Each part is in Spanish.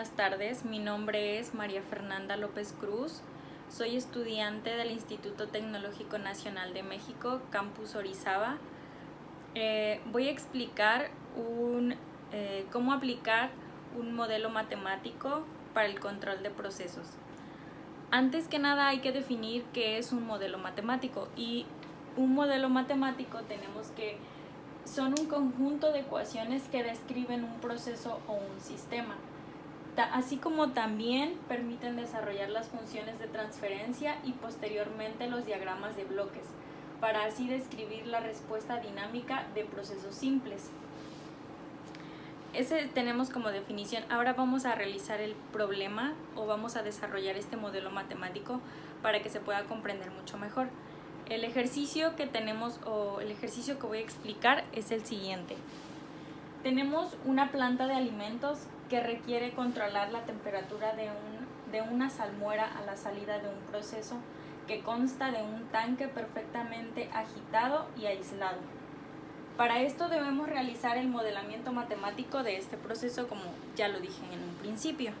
Buenas tardes, mi nombre es María Fernanda López Cruz, soy estudiante del Instituto Tecnológico Nacional de México, Campus Orizaba. Voy a explicar cómo aplicar un modelo matemático para el control de procesos. Antes que nada hay que definir qué es un modelo matemático, y un modelo matemático son un conjunto de ecuaciones que describen un proceso o un sistema, así como también permiten desarrollar las funciones de transferencia y posteriormente los diagramas de bloques, para así describir la respuesta dinámica de procesos simples. Ese tenemos como definición. Ahora vamos a realizar el problema o vamos a desarrollar este modelo matemático para que se pueda comprender mucho mejor. El ejercicio que tenemos o el ejercicio que voy a explicar es el siguiente. Tenemos una planta de alimentos que requiere controlar la temperatura de una salmuera a la salida de un proceso que consta de un tanque perfectamente agitado y aislado. Para esto debemos realizar el modelamiento matemático de este proceso, como ya lo dije en un principio.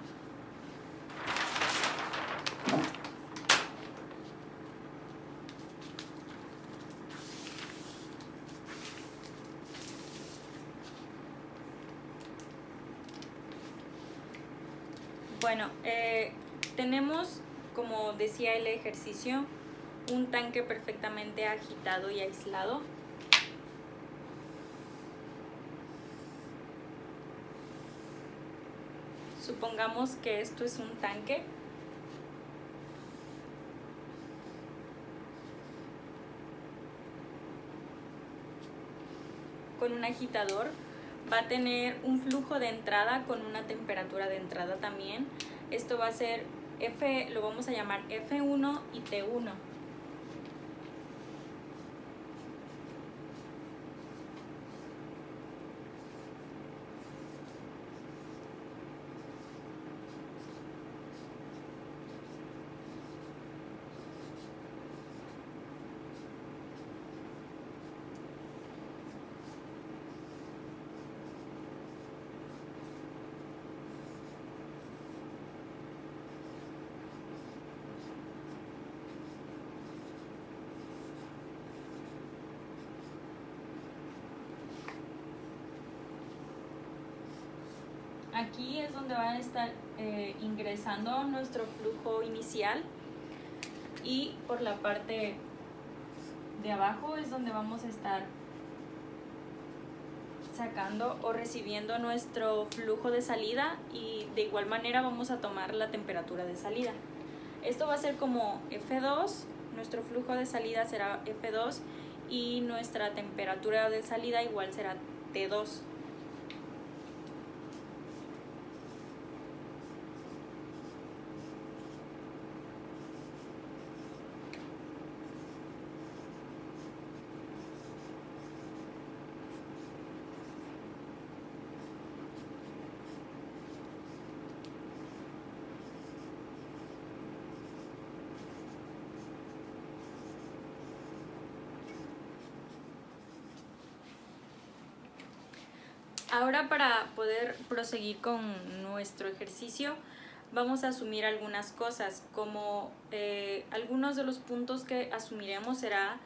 Bueno, tenemos, como decía el ejercicio, un tanque perfectamente agitado y aislado. Supongamos que esto es un tanque. Con un agitador va a tener un flujo de entrada con una temperatura de entrada también. Esto va a ser lo vamos a llamar F1 y T1. Aquí es donde va a estar ingresando nuestro flujo inicial, y por la parte de abajo es donde vamos a estar sacando o recibiendo nuestro flujo de salida, y de igual manera vamos a tomar la temperatura de salida. Esto va a ser como F2, nuestro flujo de salida será F2 y nuestra temperatura de salida igual será T2. Ahora, para poder proseguir con nuestro ejercicio, vamos a asumir algunas cosas, como algunos de los puntos que asumiremos será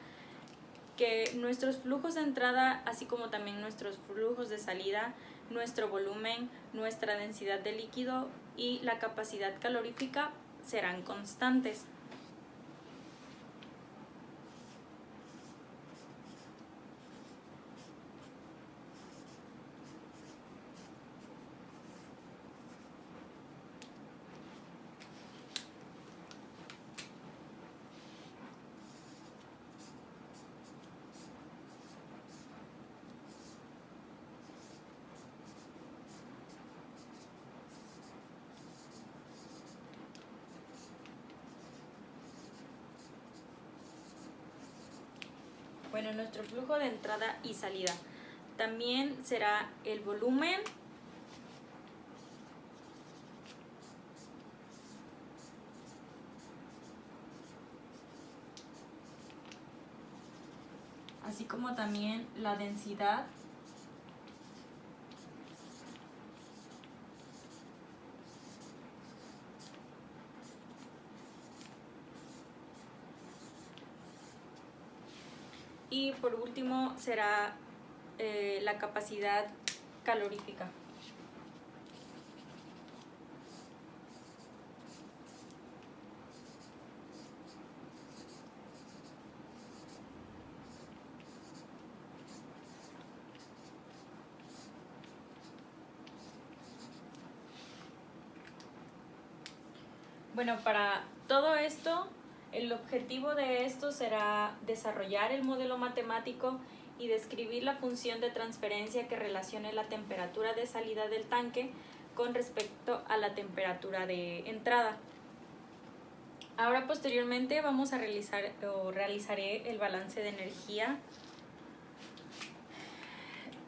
que nuestros flujos de entrada, así como también nuestros flujos de salida, nuestro volumen, nuestra densidad de líquido y la capacidad calorífica serán constantes. Bueno, nuestro flujo de entrada y salida también será el volumen, así como también la densidad Y por último será la capacidad calorífica. Bueno, para todo esto, el objetivo de esto será desarrollar el modelo matemático y describir la función de transferencia que relacione la temperatura de salida del tanque con respecto a la temperatura de entrada. Ahora posteriormente vamos a realizaré el balance de energía.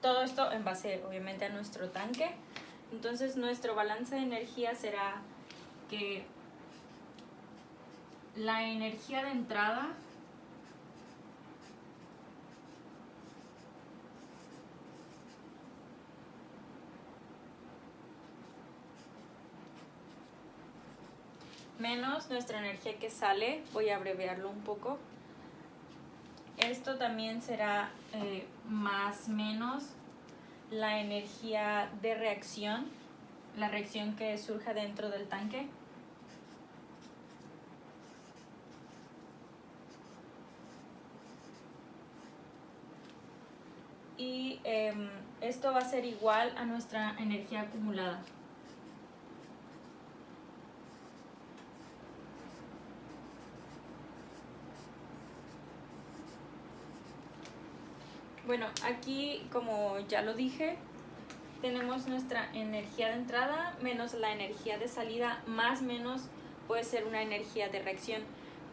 Todo esto en base obviamente a nuestro tanque. Entonces nuestro balance de energía será que la energía de entrada menos nuestra energía que sale, voy a abreviarlo un poco. Esto también será más menos la energía de reacción, la reacción que surja dentro del tanque. Y esto va a ser igual a nuestra energía acumulada. Bueno, aquí como ya lo dije, tenemos nuestra energía de entrada menos la energía de salida, más menos puede ser una energía de reacción.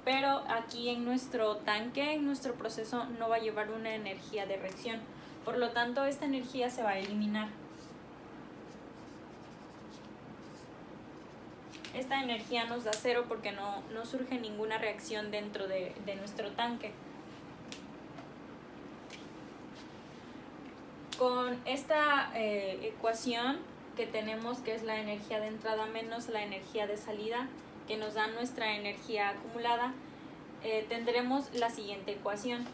Pero aquí en nuestro tanque, en nuestro proceso, no va a llevar una energía de reacción. Por lo tanto, esta energía se va a eliminar. Esta energía nos da cero porque no surge ninguna reacción dentro de nuestro tanque. Con esta ecuación que tenemos, que es la energía de entrada menos la energía de salida, que nos da nuestra energía acumulada, tendremos la siguiente ecuación.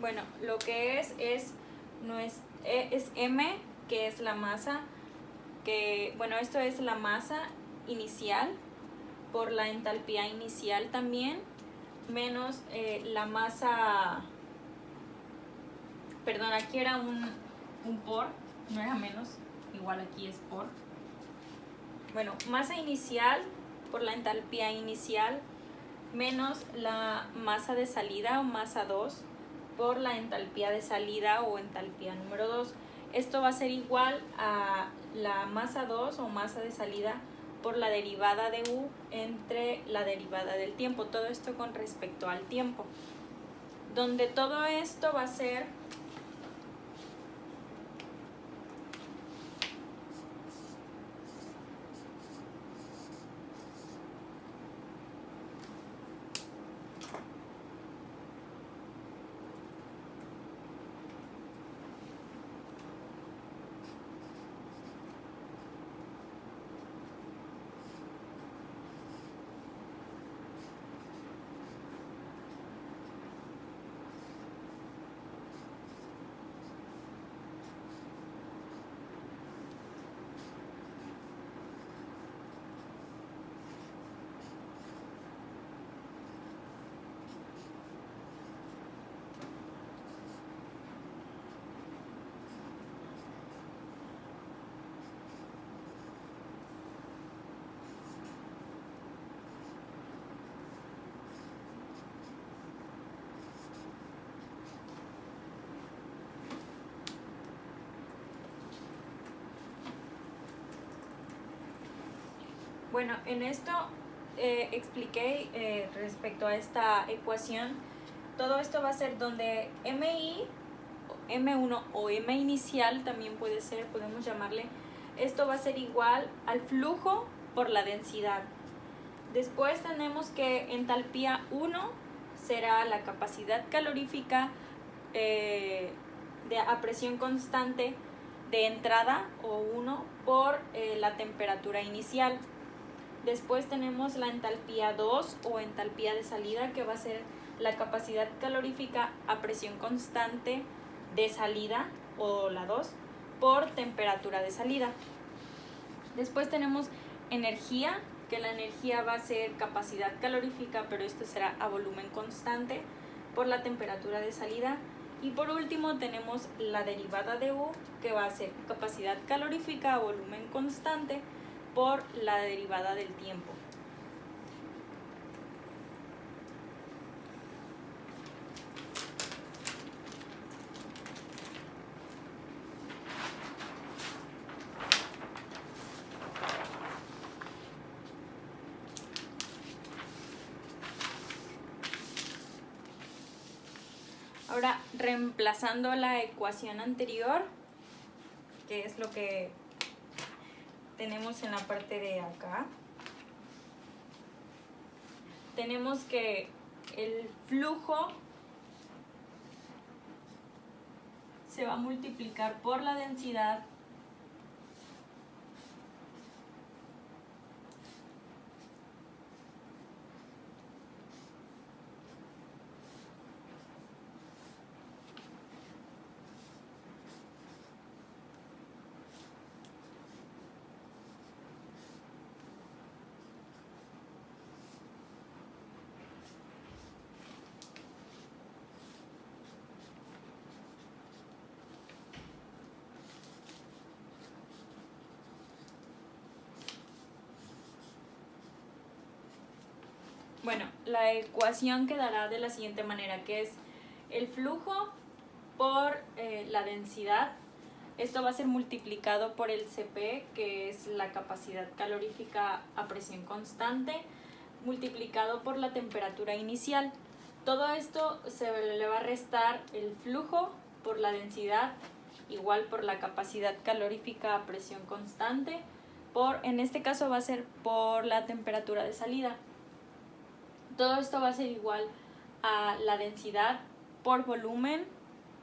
Bueno, lo que es M, que es la masa, bueno, esto es la masa inicial por la entalpía inicial también, menos la masa, perdón, aquí era un por, no era menos, igual aquí es por. Bueno, masa inicial por la entalpía inicial menos la masa de salida o masa 2 por la entalpía de salida o entalpía número 2. Esto va a ser igual a la masa 2 o masa de salida por la derivada de U entre la derivada del tiempo. Todo esto con respecto al tiempo. Donde todo esto va a ser bueno, en esto expliqué respecto a esta ecuación. Todo esto va a ser donde MI M1 o M inicial, también puede ser, podemos llamarle, esto va a ser igual al flujo por la densidad. Después tenemos que entalpía 1 será la capacidad calorífica a presión constante de entrada, o 1, por la temperatura inicial. Después tenemos la entalpía 2 o entalpía de salida, que va a ser la capacidad calorífica a presión constante de salida, o la 2, por temperatura de salida. Después tenemos energía, que la energía va a ser capacidad calorífica, pero esto será a volumen constante por la temperatura de salida. Y por último tenemos la derivada de U, que va a ser capacidad calorífica a volumen constante por la derivada del tiempo. Ahora, reemplazando la ecuación anterior, que es lo que tenemos en la parte de acá, tenemos que el flujo se va a multiplicar por la densidad Bueno, la ecuación quedará de la siguiente manera, que es el flujo por la densidad. Esto va a ser multiplicado por el Cp, que es la capacidad calorífica a presión constante, multiplicado por la temperatura inicial. Todo esto se le va a restar el flujo por la densidad, igual por la capacidad calorífica a presión constante, en este caso va a ser por la temperatura de salida. Todo esto va a ser igual a la densidad por volumen,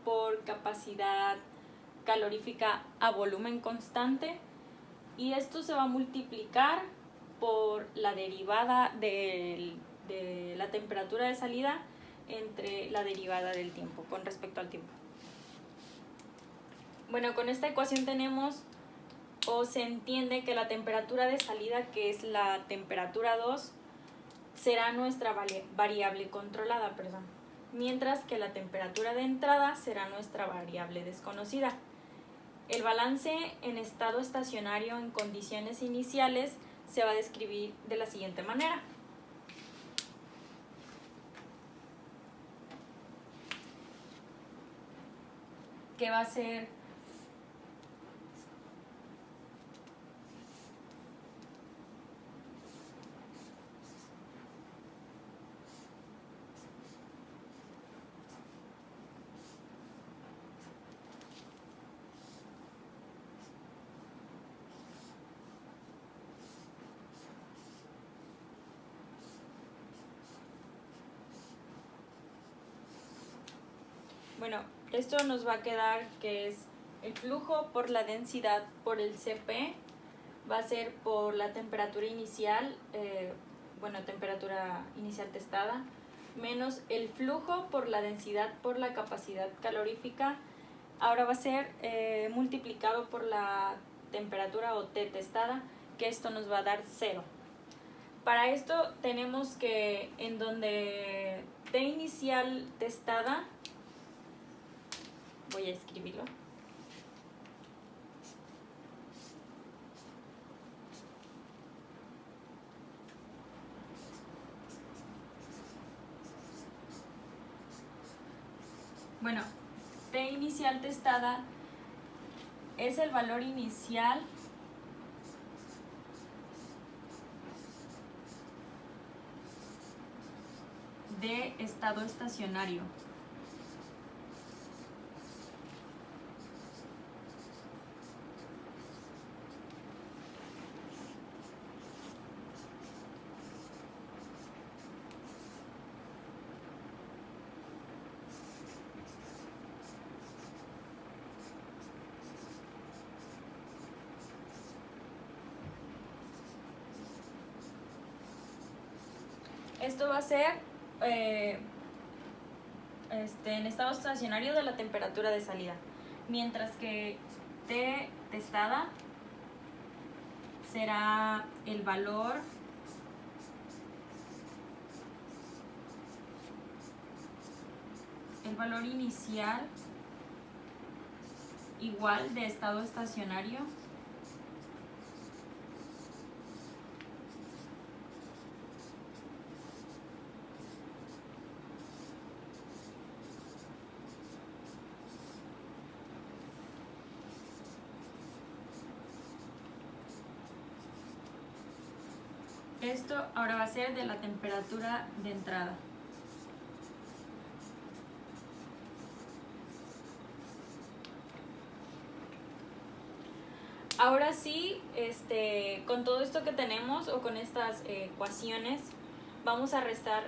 por capacidad calorífica a volumen constante, y esto se va a multiplicar por la derivada de la temperatura de salida entre la derivada del tiempo, con respecto al tiempo. Bueno, con esta ecuación tenemos, o se entiende que la temperatura de salida, que es la temperatura 2, será nuestra variable controlada, mientras que la temperatura de entrada será nuestra variable desconocida. El balance en estado estacionario en condiciones iniciales se va a describir de la siguiente manera. Que va a ser Bueno, esto nos va a quedar que es el flujo por la densidad por el Cp, va a ser por la temperatura inicial, temperatura inicial testada, menos el flujo por la densidad por la capacidad calorífica. Ahora va a ser multiplicado por la temperatura o T testada, que esto nos va a dar 0. Para esto tenemos que en donde T inicial testada, voy a escribirlo. Bueno, T inicial testada es el valor inicial de estado estacionario. Esto va a ser en estado estacionario de la temperatura de salida, mientras que T testada será el valor inicial igual de estado estacionario Esto ahora va a ser de la temperatura de entrada. Ahora sí, con todo esto que tenemos o con estas ecuaciones, vamos a restar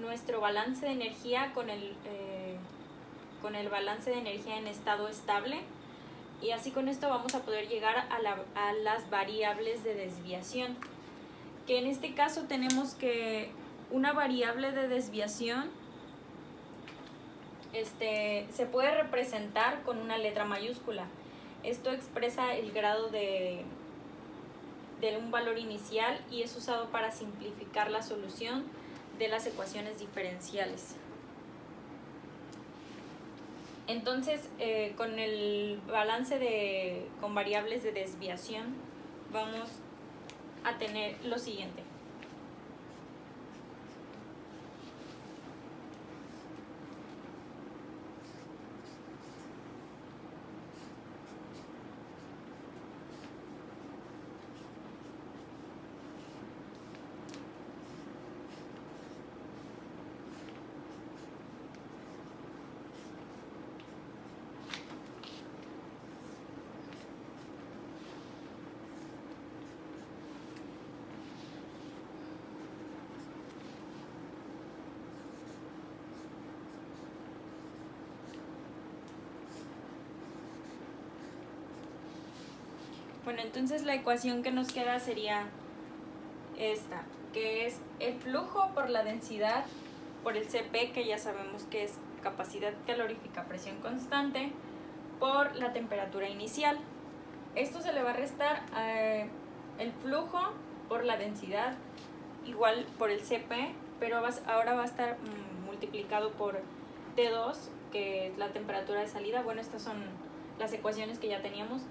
nuestro balance de energía con el balance de energía en estado estable, y así con esto vamos a poder llegar a las variables de desviación, que en este caso tenemos que una variable de desviación se puede representar con una letra mayúscula. Esto expresa el grado de un valor inicial y es usado para simplificar la solución de las ecuaciones diferenciales. Entonces, con el balance con variables de desviación, vamos a tener lo siguiente. Bueno, entonces la ecuación que nos queda sería esta, que es el flujo por la densidad por el Cp, que ya sabemos que es capacidad calorífica a presión constante, por la temperatura inicial. Esto se le va a restar el flujo por la densidad igual por el Cp, pero ahora va a estar multiplicado por T2, que es la temperatura de salida. Bueno, estas son las ecuaciones que ya teníamos,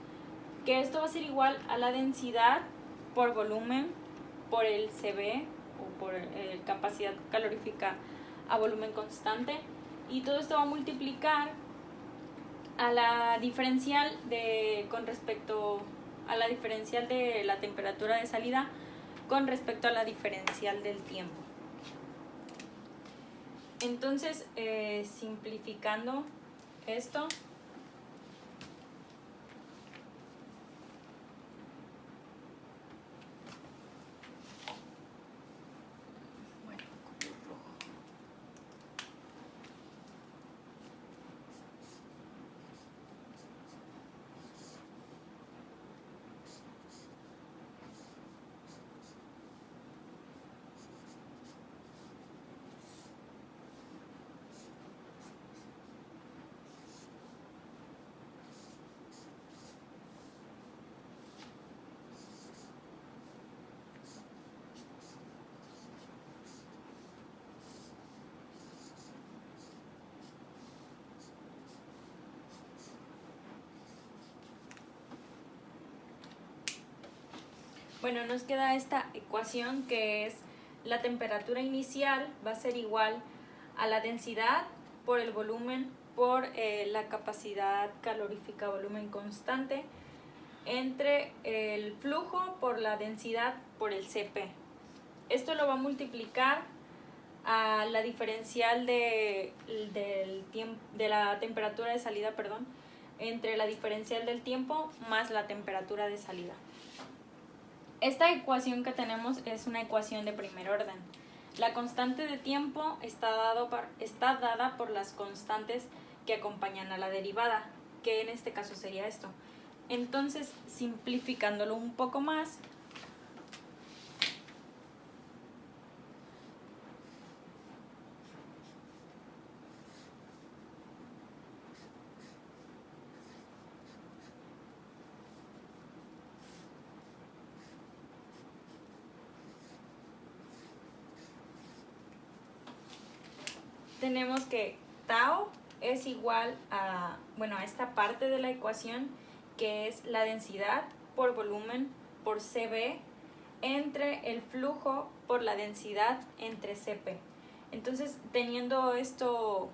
que esto va a ser igual a la densidad por volumen por el Cv, o por capacidad calorífica a volumen constante, y todo esto va a multiplicar a la diferencial con respecto a la diferencial de la temperatura de salida con respecto a la diferencial del tiempo. Entonces, simplificando esto, bueno, nos queda esta ecuación, que es la temperatura inicial va a ser igual a la densidad por el volumen por la capacidad calorífica volumen constante entre el flujo por la densidad por el Cp. Esto lo va a multiplicar a la diferencial de la temperatura de salida, entre la diferencial del tiempo más la temperatura de salida. Esta ecuación que tenemos es una ecuación de primer orden. La constante de tiempo está dada por las constantes que acompañan a la derivada, que en este caso sería esto. Entonces, simplificándolo un poco más, tenemos que tau es igual a, bueno, a esta parte de la ecuación que es la densidad por volumen por CB entre el flujo por la densidad entre CP. Entonces, teniendo esto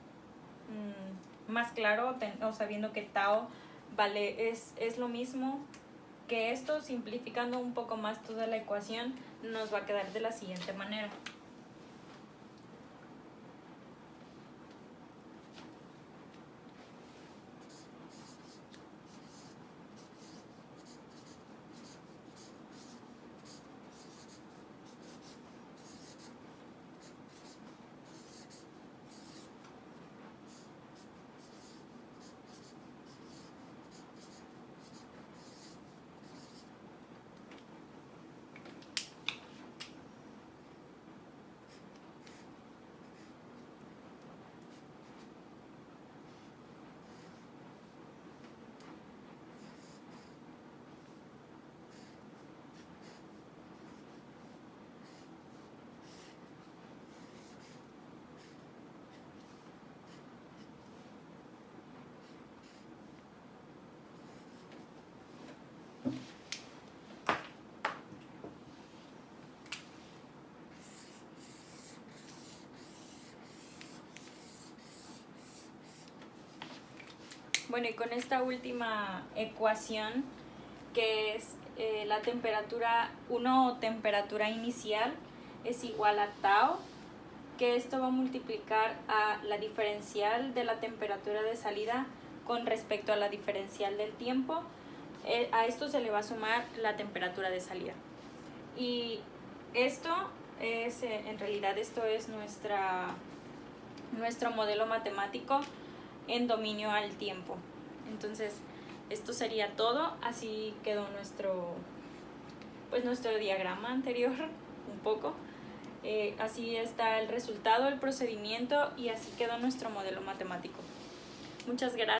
más claro, o sabiendo que tau vale, es lo mismo que esto, simplificando un poco más toda la ecuación, nos va a quedar de la siguiente manera. Bueno, y con esta última ecuación, que es la temperatura 1 o temperatura inicial, es igual a tau, que esto va a multiplicar a la diferencial de la temperatura de salida con respecto a la diferencial del tiempo. A esto se le va a sumar la temperatura de salida. Y esto es, en realidad, esto es nuestro modelo matemático en dominio al tiempo. Entonces, esto sería todo. Así quedó nuestro diagrama anterior, un poco. Así está el resultado, el procedimiento, y así quedó nuestro modelo matemático. Muchas gracias.